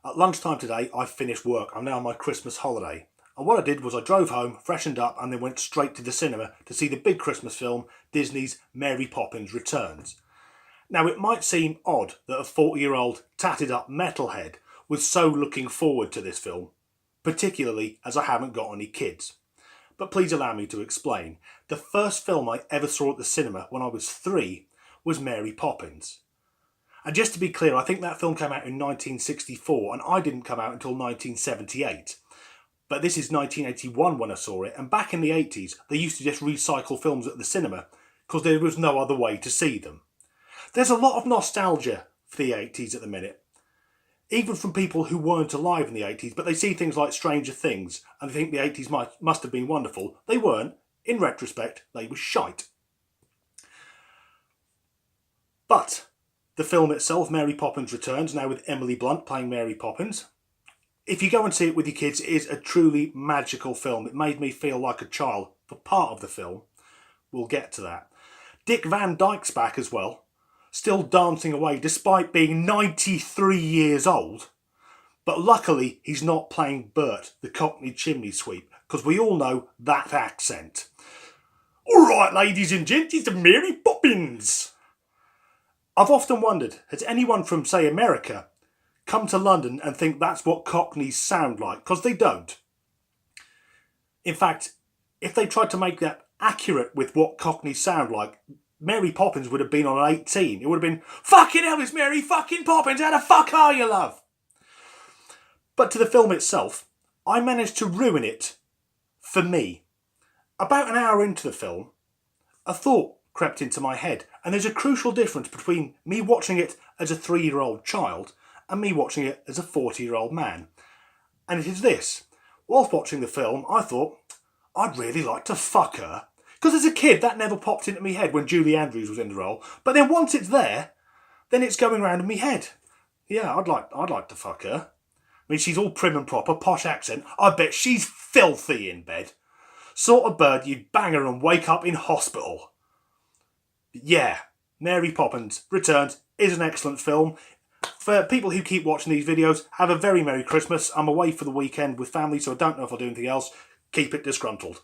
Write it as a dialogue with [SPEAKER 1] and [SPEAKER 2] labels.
[SPEAKER 1] At lunchtime today, I finished work. I'm now on my Christmas holiday. And what I did was I drove home, freshened up, and then went straight to the cinema to see the big Christmas film, Disney's Mary Poppins Returns. Now, it might seem odd that a 40-year-old tatted up metalhead was so looking forward to this film, particularly as I haven't got any kids. But please allow me to explain. The first film I ever saw at the cinema when I was 3 was Mary Poppins. And just to be clear, I think that film came out in 1964 and I didn't come out until 1978. But this is 1981 when I saw it, and back in the 80s they used to just recycle films at the cinema because there was no other way to see them. There's a lot of nostalgia for the 80s at the minute, even from people who weren't alive in the 80s, but they see things like Stranger Things and they think the 80s must have been wonderful. They weren't. In retrospect, they were shite. But the film itself, Mary Poppins Returns, now with Emily Blunt playing Mary Poppins, if you go and see it with your kids, it is a truly magical film. It made me feel like a child for part of the film. We'll get to that. Dick Van Dyke's back as well, still dancing away despite being 93 years old. But luckily he's not playing Bert, the Cockney chimney sweep, because we all know that accent. Alright, ladies and gents, it's Mary Poppins. I've often wondered, has anyone from, say, America come to London and think that's what Cockneys sound like? Because they don't. In fact, if they tried to make that accurate with what Cockneys sound like, Mary Poppins would have been on 18. It would have been, fucking hell, it's Mary fucking Poppins, how the fuck are you, love? But to the film itself, I managed to ruin it for me. About an hour into the film, a thought crept into my head, and there's a crucial difference between me watching it as a 3-year-old child and me watching it as a 40-year-old man. And it is this. Whilst watching the film, I thought, I'd really like to fuck her. Because as a kid, that never popped into my head when Julie Andrews was in the role. But then once it's there, then it's going around in my head. Yeah, I'd like to fuck her. I mean, she's all prim and proper, posh accent. I bet she's filthy in bed. Sort of bird you'd bang her and wake up in hospital. Yeah, Mary Poppins Returns is an excellent film. For people who keep watching these videos, have a very Merry Christmas. I'm away for the weekend with family, so I don't know if I'll do anything else. Keep it disgruntled.